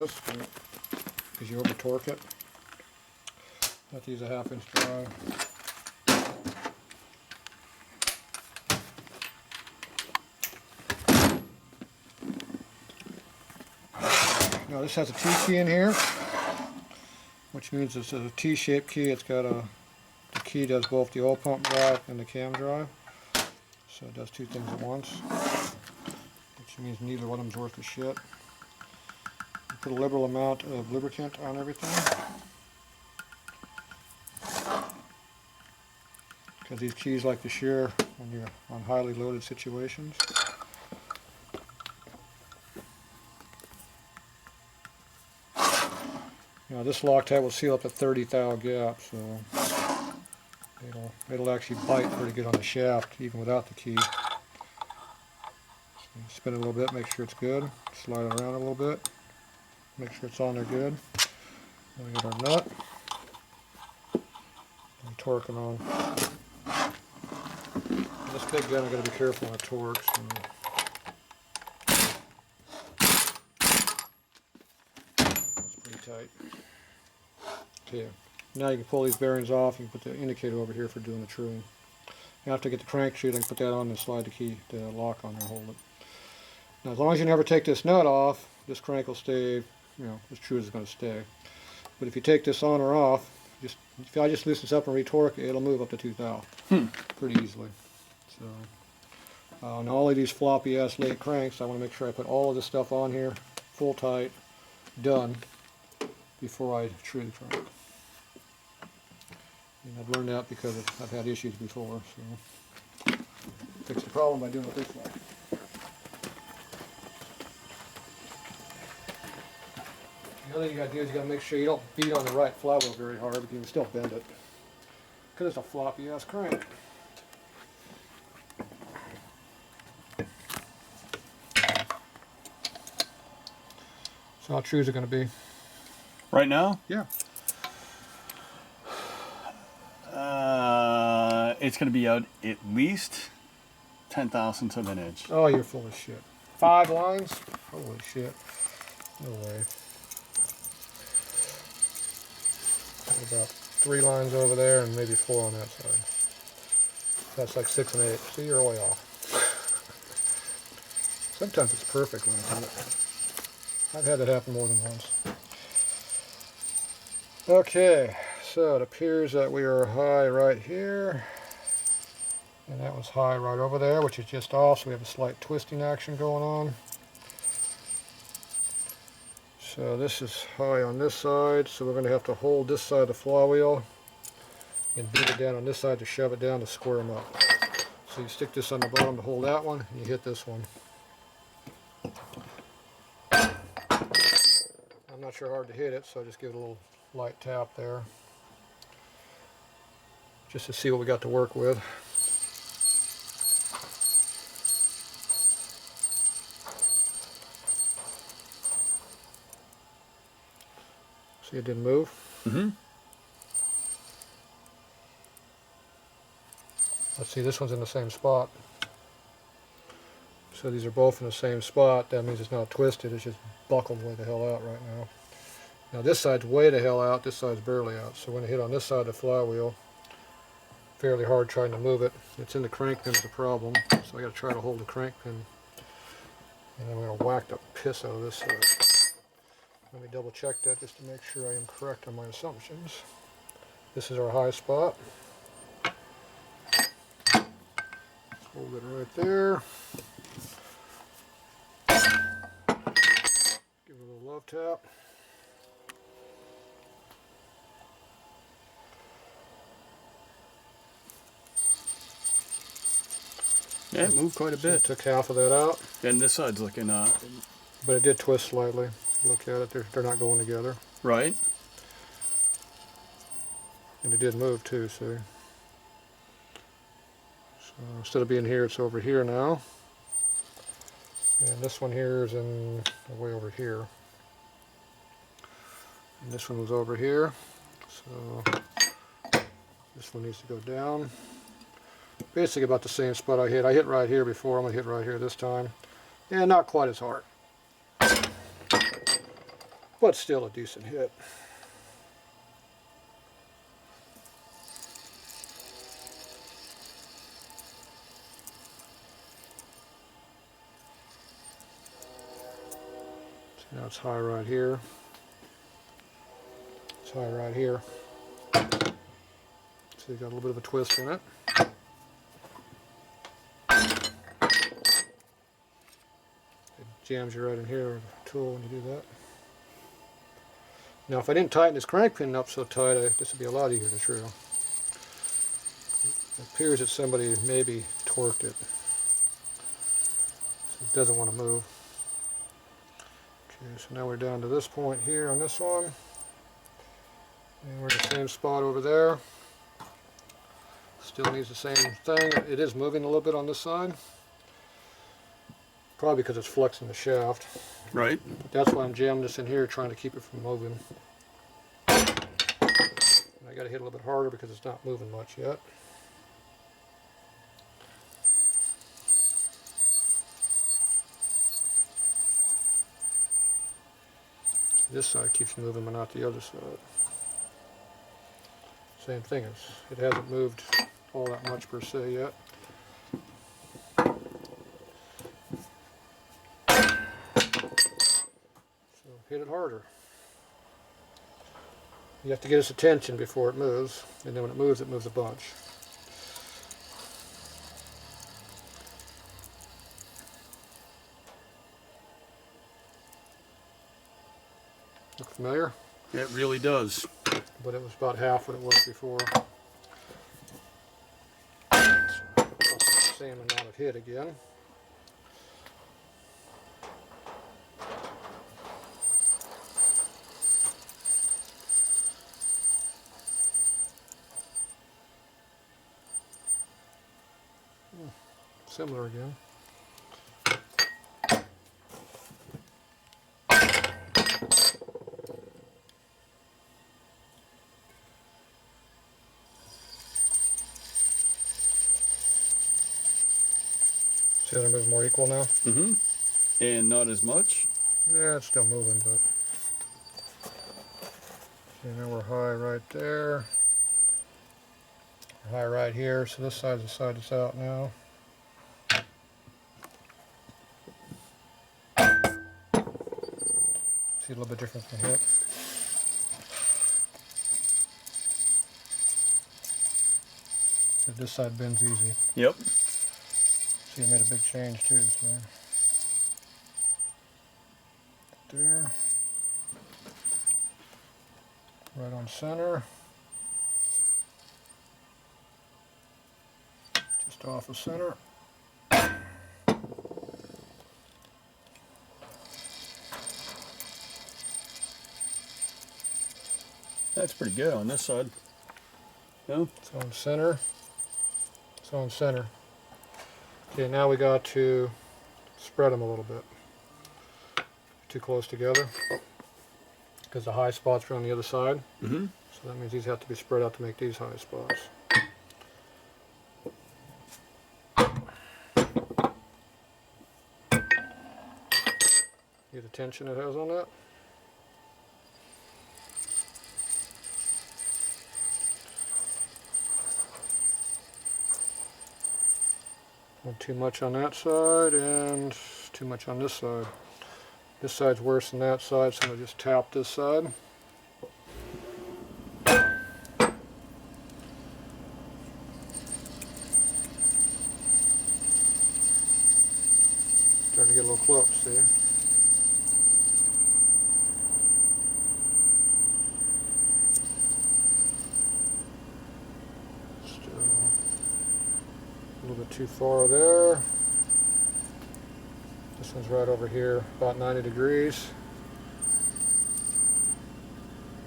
because you over torque it. Have to use a 1/2 inch drive. Now this has a T key in here, which means it's a T-shaped key. It's got the key does both the oil pump drive and the cam drive, so it does two things at once, which means neither one of them's worth a shit. You put a liberal amount of lubricant on everything, because these keys like to share when you're on highly loaded situations. Now this Loctite will seal up to 30 thou gap, so it'll actually bite pretty good on the shaft even without the key. So spin it a little bit, make sure it's good. Slide it around a little bit, make sure it's on there good. Then we get our nut and torque it on. And this big gun, I've got to be careful on the torques. That's pretty tight. Okay, now you can pull these bearings off. You can put the indicator over here for doing the truing. After you get the crankshaft, I can put that on and slide the lock on there, hold it. Now, as long as you never take this nut off, this crank will stay, as true as it's going to stay. But if you take this on or off, if I just loosen this up and retorque it, it'll move up to 2 thou pretty easily. So, on all of these floppy ass late cranks, I want to make sure I put all of this stuff on here, full tight, done, before I true the crank. And I've learned that because I've had issues before, so fix the problem by doing it this way. The other thing you got to do is you got to make sure you don't beat on the right flywheel very hard, but you can still bend it, because it's a floppy ass crank. So how true is it going to be? Right now? Yeah. It's going to be out at least 0.010 of an inch. Oh, you're full of shit. 5 lines? Holy shit. No way. About 3 lines over there and maybe 4 on that side. That's like 6 and 8. See, you're way off. Sometimes it's perfect when I do it. I've had that happen more than once. Okay, so it appears that we are high right here. And that was high right over there, which is just off, so we have a slight twisting action going on. So this is high on this side, so we're going to have to hold this side of the flywheel and beat it down on this side to shove it down to square them up. So you stick this on the bottom to hold that one, and you hit this one. I'm not sure how hard to hit it, so I just give it a little light tap there, just to see what we got to work with. See, it didn't move. Let's see, this one's in the same spot. So these are both in the same spot. That means it's not twisted, it's just buckled way the hell out right now. Now this side's way the hell out, this side's barely out. So when I hit on this side of the flywheel, fairly hard trying to move it. It's in the crank pin's the problem, so I got to try to hold the crank pin. And I'm going to whack the piss out of this side. Let me double check that just to make sure I am correct on my assumptions. This is our high spot. Hold it right there. Give it a little love tap. Yeah, it moved quite a bit. So took half of that out. And this side's looking but it did twist slightly. Look at it, they're not going together. right. And it did move too, see. So instead of being here, it's over here now. And this one here is in way over here. And this one was over here. So this one needs to go down. Basically about the same spot I hit. I hit right here before, I'm going to hit right here this time. And not quite as hard. but still a decent hit. So now it's high right here. It's high right here. So you got a little bit of a twist in it. It jams you right in here with a tool when you do that. Now if I didn't tighten this crank pin up so tight, this would be a lot easier to drill. It appears that somebody maybe torqued it. So it doesn't want to move. Okay, so now we're down to this point here on this one. And we're in the same spot over there. Still needs the same thing. It is moving a little bit on this side. Probably because it's flexing the shaft. Right. But that's why I'm jamming this in here, trying to keep it from moving. And I got to hit a little bit harder because it's not moving much yet. This side keeps moving, but not the other side. Same thing, it hasn't moved all that much per se yet. So hit it harder. You have to get its attention before it moves, and then when it moves a bunch. Look familiar? It really does. But it was about half what it was before. Same amount of hit again. Similar again. See how they're moving more equal now? Mm-hmm. And not as much? Yeah, it's still moving, but... See, now we're high right there. We're high right here, so this side's the side that's out now. See a little bit different from hit. So this side bends easy. Yep. See, it made a big change too, so. There. Right on center. Just off of center. That's pretty good on this side. Yeah. It's on center. It's on center. Okay, now we got to spread them a little bit. Too close together. Because the high spots are on the other side. Mm-hmm. So that means these have to be spread out to make these high spots. See the tension it has on that? Not too much on that side and too much on this side. This side's worse than that side, so I'm going to just tap this side. Starting to get a little close, see? Still a little bit too far there. This one's right over here, about 90 degrees.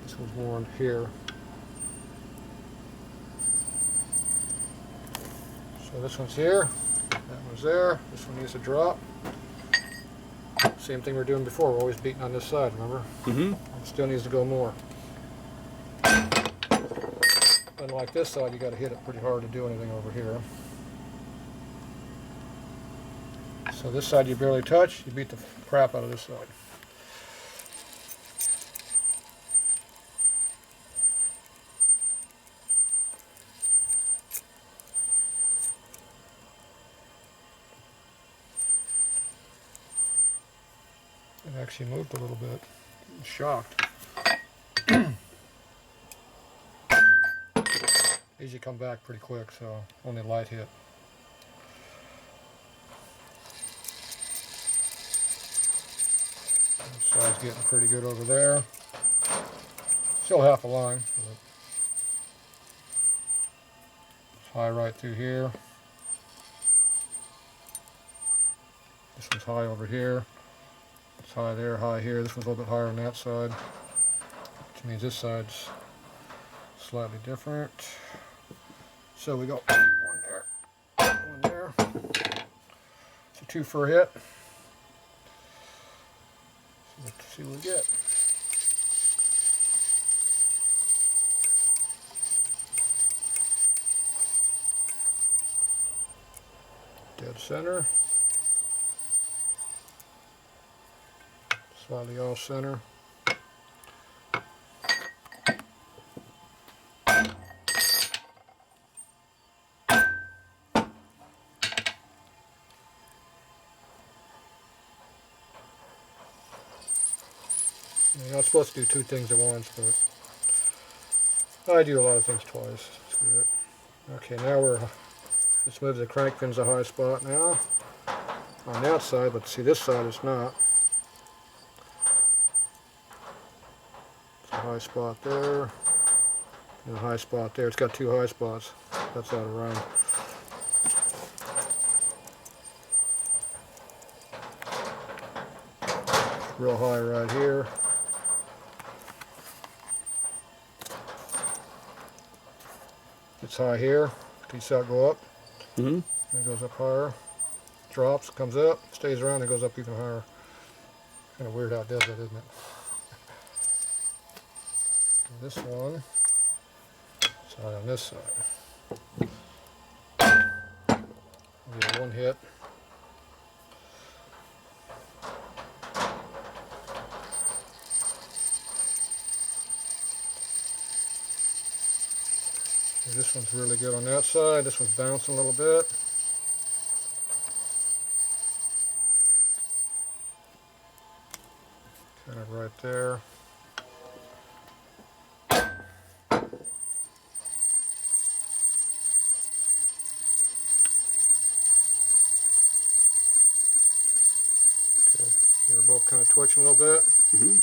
This one's more in here. So this one's here, that one's there, this one needs to drop. Same thing we were doing before, we're always beating on this side, remember? Mm-hmm. It still needs to go more. Unlike this side, you got to hit it pretty hard to do anything over here. So this side you barely touch, you beat the crap out of this side. Actually moved a little bit. I'm shocked. Usually come back pretty quick, so only light hit. This side's getting pretty good over there. Still half a line. But it's high right through here. This one's high over here. It's high there, high here. This one's a little bit higher on that side, which means this side's slightly different. So we go one there, one there. It's a 2 for a hit. So let's see what we get. Dead center. Slightly off center. You're not supposed to do 2 things at once, but I do a lot of things twice. Screw it. Okay, now let's move the crank pins a high spot now. On that side, but see this side is not. It's a high spot there, and a high spot there. It's got 2 high spots. That's out of round. Real high right here. It's high here. You see how it go up? Mm-hmm. It goes up higher. Drops, comes up, stays around, and goes up even higher. Kind of weird how it does that, isn't it? And this one, it's high on this side. We'll get 1 hit. This one's really good on that side. This one's bouncing a little bit. Kind of right there. Okay, they're both kind of twitching a little bit. Mm-hmm.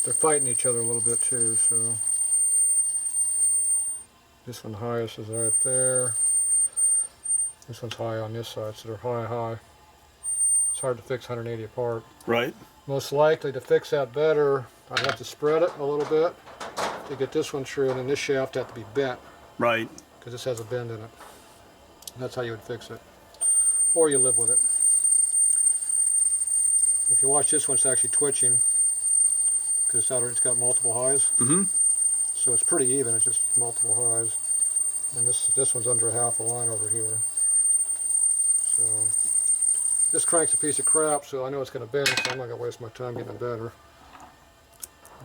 They're fighting each other a little bit too, so. This one highest is right there. This one's high on this side, so they're high, high. It's hard to fix 180 apart. Right. Most likely to fix that better, I'd have to spread it a little bit to get this one true, and then this shaft had to be bent. Right. Because this has a bend in it. And that's how you would fix it. Or you live with it. If you watch this one, it's actually twitching because it's got multiple highs. Mm-hmm. So it's pretty even, it's just multiple highs. And this one's under half a line over here. So this crank's a piece of crap, so I know it's going to bend, so I'm not going to waste my time getting it better.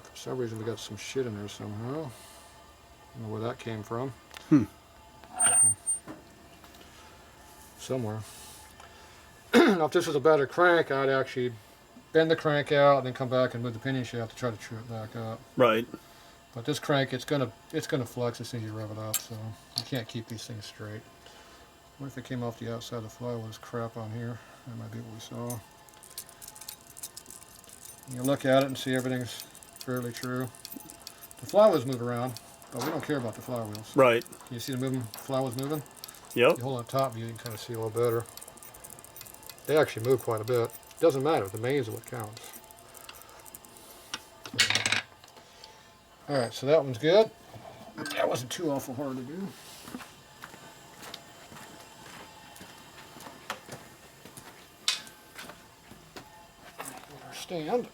For some reason we got some shit in there somehow. I don't know where that came from. Somewhere. Now if this was a better crank, I'd actually bend the crank out and then come back and move the pinion shaft to try to true it back up. Right. But this crank, it's gonna flex as soon as you rev it up, so you can't keep these things straight. What if it came off the outside of the flywheel? There's crap on here. That might be what we saw. You look at it and see everything's fairly true. The flywheels move around, but we don't care about the flywheels. Right. Can you see the flywheels moving? Yep. You hold on top view, you can kind of see a little better. They actually move quite a bit. Doesn't matter, the mains is what counts. Alright, so that one's good. That wasn't too awful hard to do. Our stand.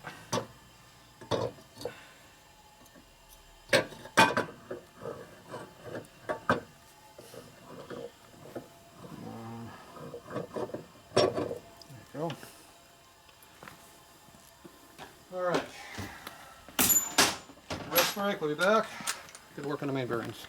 Go. All right. Rest break, we'll be back. Good work on the main bearings.